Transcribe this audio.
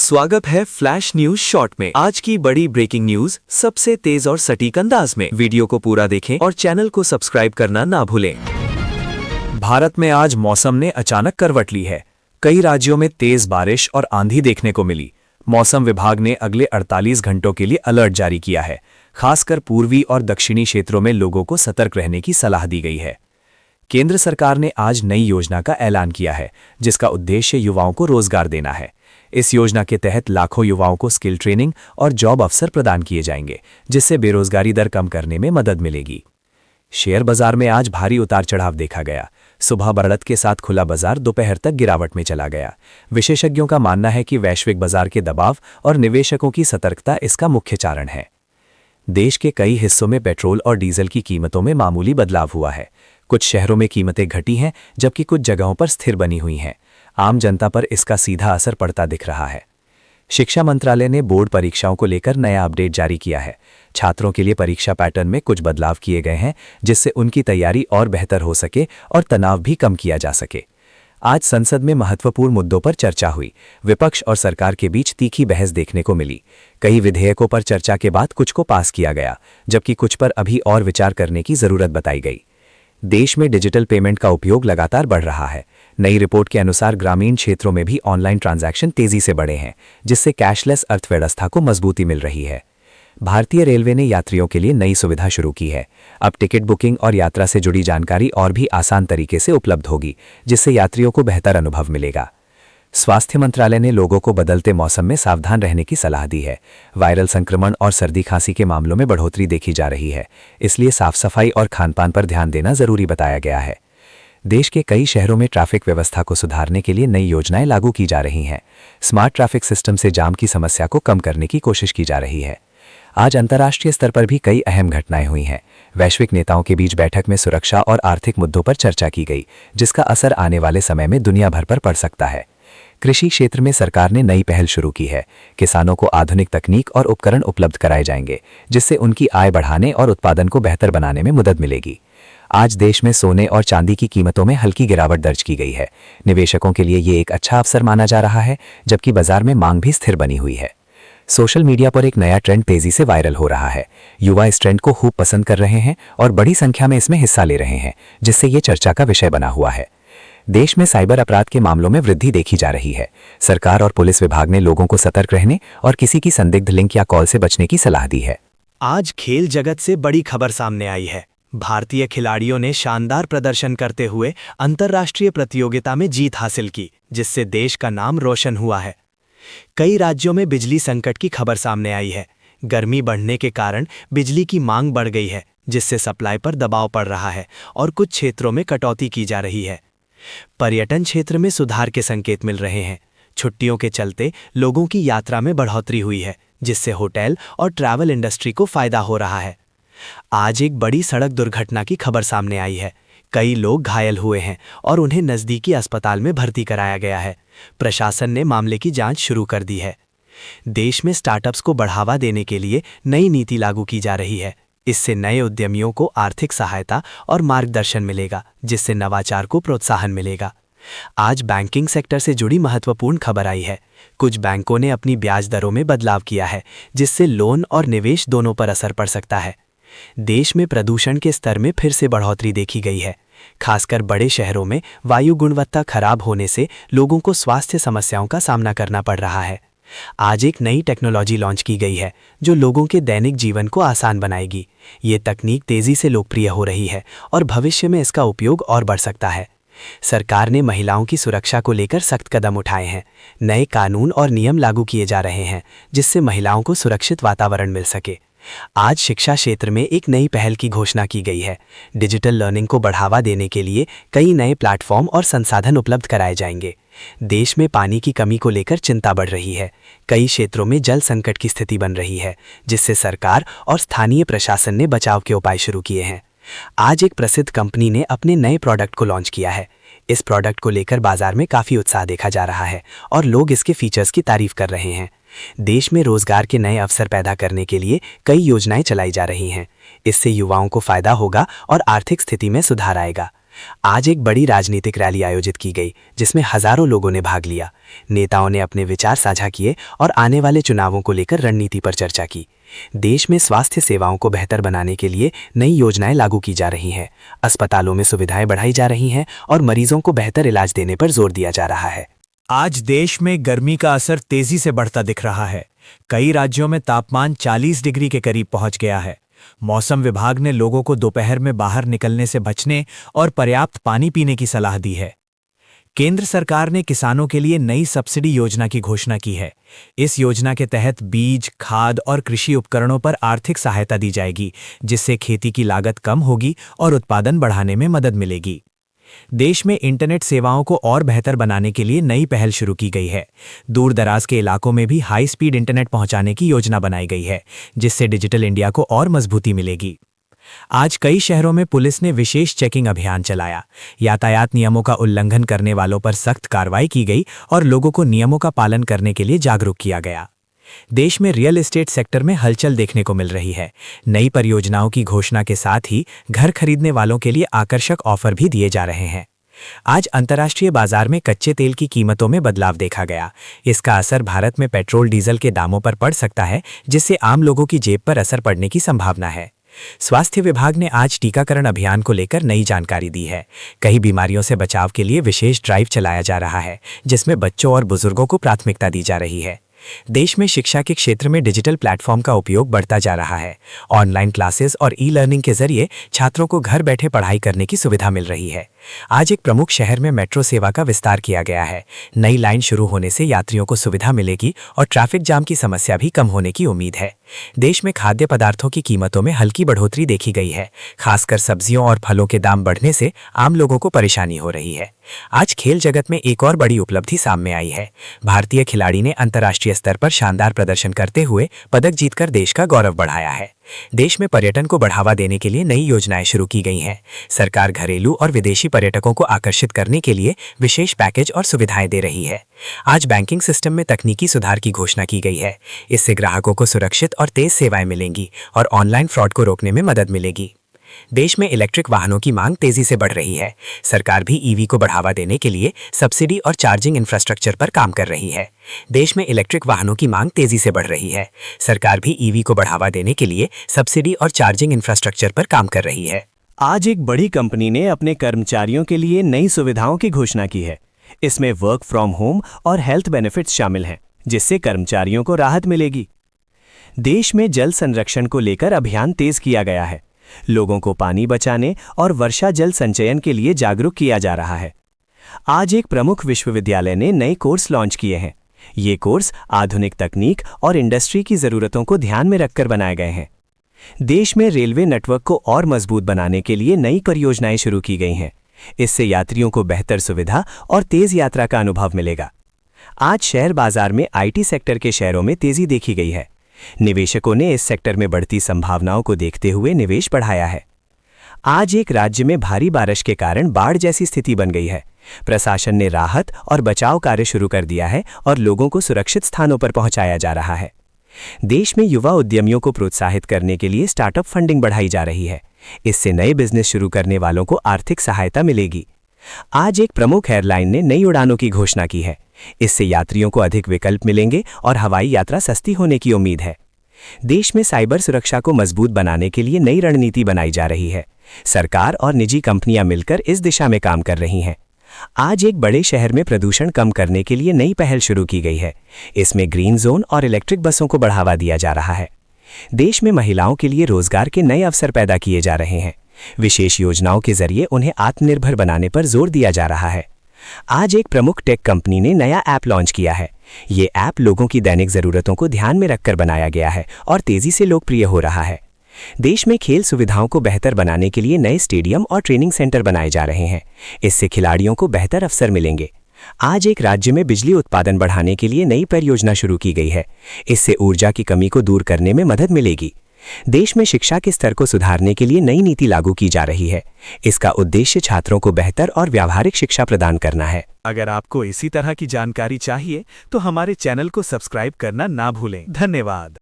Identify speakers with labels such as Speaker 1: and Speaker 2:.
Speaker 1: स्वागत है flash news short में। आज की बड़ी ब्रेकिंग न्यूज सबसे तेज और सटीक अंदाज में। वीडियो को पूरा देखें और चैनल को सब्सक्राइब करना ना भूलें।
Speaker 2: भारत में आज मौसम ने अचानक करवट ली है। कई राज्यों में तेज बारिश और आंधी देखने को मिली। मौसम विभाग ने अगले 48 घंटों के लिए अलर्ट जारी किया है। खासकर पूर्वी और दक्षिणी क्षेत्रों में लोगों को सतर्क रहने की सलाह दी गई है। केंद्र सरकार ने आज नई योजना का ऐलान किया है, जिसका उद्देश्य युवाओं को रोजगार देना है। इस योजना के तहत लाखों युवाओं को स्किल ट्रेनिंग और जॉब अवसर प्रदान किए जाएंगे, जिससे बेरोजगारी दर कम करने में मदद मिलेगी। शेयर बाजार में आज भारी उतार चढ़ाव देखा गया। सुबह बढ़त के साथ खुला बाजार दोपहर तक गिरावट में चला गया। विशेषज्ञों का मानना है कि वैश्विक बाजार के दबाव और निवेशकों की सतर्कता इसका मुख्य कारण है। देश के कई हिस्सों में पेट्रोल और डीजल की कीमतों में मामूली बदलाव हुआ है। कुछ शहरों में कीमतें घटी हैं, जबकि कुछ जगहों पर स्थिर बनी हुई हैं। आम जनता पर इसका सीधा असर पड़ता दिख रहा है। शिक्षा मंत्रालय ने बोर्ड परीक्षाओं को लेकर नया अपडेट जारी किया है। छात्रों के लिए परीक्षा पैटर्न में कुछ बदलाव किए गए हैं, जिससे उनकी तैयारी और बेहतर हो सके और तनाव भी कम किया जा सके। आज संसद में महत्वपूर्ण मुद्दों पर चर्चा हुई। विपक्ष और सरकार के बीच तीखी बहस देखने को मिली। कई विधेयकों पर चर्चा के बाद कुछ को पास किया गया, जबकि कुछ पर अभी और विचार करने की जरूरत बताई गई। देश में डिजिटल पेमेंट का उपयोग लगातार बढ़ रहा है। नई रिपोर्ट के अनुसार ग्रामीण क्षेत्रों में भी ऑनलाइन ट्रांजैक्शन तेजी से बढ़े हैं, जिससे कैशलेस अर्थव्यवस्था को मजबूती मिल रही है। भारतीय रेलवे ने यात्रियों के लिए नई सुविधा शुरू की है। अब टिकट बुकिंग और यात्रा से जुड़ी जानकारी और भी आसान तरीके से उपलब्ध होगी, जिससे यात्रियों को बेहतर अनुभव मिलेगा। स्वास्थ्य मंत्रालय ने लोगों को बदलते मौसम में सावधान रहने की सलाह दी है। वायरल संक्रमण और सर्दी खांसी के मामलों में बढ़ोतरी देखी जा रही है, इसलिए साफ सफाई और खानपान पर ध्यान देना जरूरी बताया गया है। देश के कई शहरों में ट्रैफिक व्यवस्था को सुधारने के लिए नई योजनाएं लागू की जा रही हैं। स्मार्ट ट्रैफिक सिस्टम से जाम की समस्या को कम करने की कोशिश की जा रही है। आज अंतर्राष्ट्रीय स्तर पर भी कई अहम घटनाएं हुई हैं। वैश्विक नेताओं के बीच बैठक में सुरक्षा और आर्थिक मुद्दों पर चर्चा की गई, जिसका असर आने वाले समय में दुनिया भर पर पड़ सकता है। कृषि क्षेत्र में सरकार ने नई पहल शुरू की है। किसानों को आधुनिक तकनीक और उपकरण उपलब्ध कराए जाएंगे, जिससे उनकी आय बढ़ाने और उत्पादन को बेहतर बनाने में मदद मिलेगी। आज देश में सोने और चांदी की कीमतों में हल्की गिरावट दर्ज की गई है। निवेशकों के लिए ये एक अच्छा अवसर माना जा रहा है, जबकि बाजार में मांग भी स्थिर बनी हुई है। सोशल मीडिया पर एक नया ट्रेंड तेजी से वायरल हो रहा है। युवा इस ट्रेंड को खूब पसंद कर रहे हैं और बड़ी संख्या में इसमें हिस्सा ले रहे हैं, जिससे ये चर्चा का विषय बना हुआ है। देश में साइबर अपराध के मामलों में वृद्धि देखी जा रही है। सरकार और पुलिस विभाग ने लोगों को सतर्क रहने और किसी की संदिग्ध लिंक या कॉल से बचने की सलाह दी है।
Speaker 1: आज खेल जगत से बड़ी खबर सामने आई है। भारतीय खिलाड़ियों ने शानदार प्रदर्शन करते हुए अंतर्राष्ट्रीय प्रतियोगिता में जीत हासिल की, जिससे देश का नाम रोशन हुआ है। कई राज्यों में बिजली संकट की खबर सामने आई है। गर्मी बढ़ने के कारण बिजली की मांग बढ़ गई है, जिससे सप्लाई पर दबाव पड़ रहा है और कुछ क्षेत्रों में कटौती की जा रही है। पर्यटन क्षेत्र में सुधार के संकेत मिल रहे हैं। छुट्टियों के चलते लोगों की यात्रा में बढ़ोतरी हुई है, जिससे होटल और ट्रैवल इंडस्ट्री को फायदा हो रहा है। आज एक बड़ी सड़क दुर्घटना की खबर सामने आई है। कई लोग घायल हुए हैं और उन्हें नजदीकी अस्पताल में भर्ती कराया गया है। प्रशासन ने मामले की जांच शुरू कर दी है। देश में स्टार्टअप्स को बढ़ावा देने के लिए नई नीति लागू की जा रही है। इससे नए उद्यमियों को आर्थिक सहायता और मार्गदर्शन मिलेगा, जिससे नवाचार को प्रोत्साहन मिलेगा। आज बैंकिंग सेक्टर से जुड़ी महत्वपूर्ण खबर आई है। कुछ बैंकों ने अपनी ब्याज दरों में बदलाव किया है, जिससे लोन और निवेश दोनों पर असर पड़ सकता है। देश में प्रदूषण के स्तर में फिर से बढ़ोतरी देखी गई है। खासकर बड़े शहरों में वायु गुणवत्ता खराब होने से लोगों को स्वास्थ्य समस्याओं का सामना करना पड़ रहा है। आज एक नई टेक्नोलॉजी लॉन्च की गई है, जो लोगों के दैनिक जीवन को आसान बनाएगी। ये तकनीक तेजी से लोकप्रिय हो रही है और भविष्य में इसका उपयोग और बढ़ सकता है। सरकार ने महिलाओं की सुरक्षा को लेकर सख्त कदम उठाए हैं। नए कानून और नियम लागू किए जा रहे हैं, जिससे महिलाओं को सुरक्षित वातावरण मिल सके। आज शिक्षा क्षेत्र में एक नई पहल की घोषणा की गई है। डिजिटल लर्निंग को बढ़ावा देने के लिए कई नए प्लेटफॉर्म और संसाधन उपलब्ध कराए जाएंगे। देश में पानी की कमी को लेकर चिंता बढ़ रही है। कई क्षेत्रों में जल संकट की स्थिति बन रही है, जिससे सरकार और स्थानीय प्रशासन ने बचाव के उपाय शुरू किए हैं। आज एक प्रसिद्ध कंपनी ने अपने नए प्रोडक्ट को लॉन्च किया है। इस प्रोडक्ट को लेकर बाजार में काफ़ी उत्साह देखा जा रहा है और लोग इसके फीचर्स की तारीफ कर रहे हैं। देश में रोजगार के नए अवसर पैदा करने के लिए कई योजनाएं चलाई जा रही हैं। इससे युवाओं को फायदा होगा और आर्थिक स्थिति में सुधार आएगा। आज एक बड़ी राजनीतिक रैली आयोजित की गई जिसमें हजारों लोगों ने भाग लिया। नेताओं ने अपने विचार साझा किए और आने वाले चुनावों को लेकर रणनीति पर चर्चा की। देश में स्वास्थ्य सेवाओं को बेहतर बनाने के लिए नई योजनाएं लागू की जा रही हैं, अस्पतालों में सुविधाएं बढ़ाई जा रही हैं और मरीजों को बेहतर इलाज देने पर जोर दिया जा रहा है।
Speaker 2: आज देश में गर्मी का असर तेजी से बढ़ता दिख रहा है। कई राज्यों में तापमान 40 डिग्री के करीब पहुंच गया है। मौसम विभाग ने लोगों को दोपहर में बाहर निकलने से बचने और पर्याप्त पानी पीने की सलाह दी है। केंद्र सरकार ने किसानों के लिए नई सब्सिडी योजना की घोषणा की है। इस योजना के तहत बीज, खाद और कृषि उपकरणों पर आर्थिक सहायता दी जाएगी, जिससे खेती की लागत कम होगी और उत्पादन बढ़ाने में मदद मिलेगी। देश में इंटरनेट सेवाओं को और बेहतर बनाने के लिए नई पहल शुरू की गई है। दूर दराज के इलाकों में भी हाई स्पीड इंटरनेट पहुंचाने की योजना बनाई गई है, जिससे डिजिटल इंडिया को और मजबूती मिलेगी। आज कई शहरों में पुलिस ने विशेष चेकिंग अभियान चलाया। यातायात नियमों का उल्लंघन करने वालों पर सख्त कार्रवाई की गई और लोगों को नियमों का पालन करने के लिए जागरूक किया गया। देश में रियल एस्टेट सेक्टर में हलचल देखने को मिल रही है। नई परियोजनाओं की घोषणा के साथ ही घर खरीदने वालों के लिए आकर्षक ऑफर भी दिए जा रहे हैं। आज अंतर्राष्ट्रीय बाजार में कच्चे तेल की कीमतों में बदलाव देखा गया। इसका असर भारत में पेट्रोल डीजल के दामों पर पड़ सकता है, जिससे आम लोगों की जेब पर असर पड़ने की संभावना है। स्वास्थ्य विभाग ने आज टीकाकरण अभियान को लेकर नई जानकारी दी है। कई बीमारियों से बचाव के लिए विशेष ड्राइव चलाया जा रहा है, जिसमें बच्चों और बुजुर्गों को प्राथमिकता दी जा रही है। देश में शिक्षा के क्षेत्र में डिजिटल प्लेटफॉर्म का उपयोग बढ़ता जा रहा है। ऑनलाइन क्लासेस और ई लर्निंग के जरिए छात्रों को घर बैठे पढ़ाई करने की सुविधा मिल रही है। आज एक प्रमुख शहर में मेट्रो सेवा का विस्तार किया गया है। नई लाइन शुरू होने से यात्रियों को सुविधा मिलेगी और ट्रैफिक जाम की समस्या भी कम होने की उम्मीद है। देश में खाद्य पदार्थों की कीमतों में हल्की बढ़ोतरी देखी गई है। खासकर सब्जियों और फलों के दाम बढ़ने से आम लोगों को परेशानी हो रही है। आज खेल जगत में एक और बड़ी उपलब्धि सामने आई है। भारतीय खिलाड़ी ने अंतर्राष्ट्रीय स्तर पर शानदार प्रदर्शन करते हुए पदक जीतकर देश का गौरव बढ़ाया है। देश में पर्यटन को बढ़ावा देने के लिए नई योजनाएं शुरू की गई हैं। सरकार घरेलू और विदेशी पर्यटकों को आकर्षित करने के लिए विशेष पैकेज और सुविधाएं दे रही है। आज बैंकिंग सिस्टम में तकनीकी सुधार की घोषणा की गई है। इससे ग्राहकों को सुरक्षित और तेज सेवाएं मिलेंगी और ऑनलाइन फ्रॉड को रोकने में मदद मिलेगी। देश में इलेक्ट्रिक वाहनों की मांग तेजी से बढ़ रही है। सरकार भी ईवी को बढ़ावा देने के लिए सब्सिडी और चार्जिंग इंफ्रास्ट्रक्चर पर काम कर रही है। देश में इलेक्ट्रिक वाहनों की मांग तेजी से बढ़ रही है। सरकार भी ईवी को बढ़ावा देने के लिए सब्सिडी और चार्जिंग इंफ्रास्ट्रक्चर पर काम कर रही है।
Speaker 1: आज एक बड़ी कंपनी ने अपने कर्मचारियों के लिए नई सुविधाओं की घोषणा की है। इसमें वर्क फ्रॉम होम और हेल्थ बेनिफिट्स शामिल हैं, जिससे कर्मचारियों को राहत मिलेगी। देश में जल संरक्षण को लेकर अभियान तेज किया गया है। लोगों को पानी बचाने और वर्षा जल संचयन के लिए जागरूक किया जा रहा है। आज एक प्रमुख विश्वविद्यालय ने नए कोर्स लॉन्च किए हैं। ये कोर्स आधुनिक तकनीक और इंडस्ट्री की ज़रूरतों को ध्यान में रखकर बनाए गए हैं। देश में रेलवे नेटवर्क को और मजबूत बनाने के लिए नई परियोजनाएं शुरू की गई हैं। इससे यात्रियों को बेहतर सुविधा और तेज यात्रा का अनुभव मिलेगा। आज शेयर बाजार में आईटी सेक्टर के शेयरों में तेजी देखी गई है। निवेशकों ने इस सेक्टर में बढ़ती संभावनाओं को देखते हुए निवेश बढ़ाया है। आज एक राज्य में भारी बारिश के कारण बाढ़ जैसी स्थिति बन गई है। प्रशासन ने राहत और बचाव कार्य शुरू कर दिया है और लोगों को सुरक्षित स्थानों पर पहुंचाया जा रहा है। देश में युवा उद्यमियों को प्रोत्साहित करने के लिए स्टार्टअप फंडिंग बढ़ाई जा रही है। इससे नए बिजनेस शुरू करने वालों को आर्थिक सहायता मिलेगी। आज एक प्रमुख एयरलाइन ने नई उड़ानों की घोषणा की है। इससे यात्रियों को अधिक विकल्प मिलेंगे और हवाई यात्रा सस्ती होने की उम्मीद है। देश में साइबर सुरक्षा को मजबूत बनाने के लिए नई रणनीति बनाई जा रही है। सरकार और निजी कंपनियां मिलकर इस दिशा में काम कर रही हैं। आज एक बड़े शहर में प्रदूषण कम करने के लिए नई पहल शुरू की गई है। इसमें ग्रीन जोन और इलेक्ट्रिक बसों को बढ़ावा दिया जा रहा है। देश में महिलाओं के लिए रोजगार के नए अवसर पैदा किए जा रहे हैं। विशेष योजनाओं के जरिए उन्हें आत्मनिर्भर बनाने पर जोर दिया जा रहा है। आज एक प्रमुख टेक कंपनी ने नया ऐप लॉन्च किया है। ये ऐप लोगों की दैनिक जरूरतों को ध्यान में रखकर बनाया गया है और तेजी से लोकप्रिय हो रहा है। देश में खेल सुविधाओं को बेहतर बनाने के लिए नए स्टेडियम और ट्रेनिंग सेंटर बनाए जा रहे हैं। इससे खिलाड़ियों को बेहतर अवसर मिलेंगे। आज एक राज्य में बिजली उत्पादन बढ़ाने के लिए नई परियोजना शुरू की गई है। इससे ऊर्जा की कमी को दूर करने में मदद मिलेगी। देश में शिक्षा के स्तर को सुधारने के लिए नई नीति लागू की जा रही है। इसका उद्देश्य छात्रों को बेहतर और व्यावहारिक शिक्षा प्रदान करना है।
Speaker 2: अगर आपको इसी तरह की जानकारी चाहिए तो हमारे चैनल को सब्सक्राइब करना ना भूलें। धन्यवाद।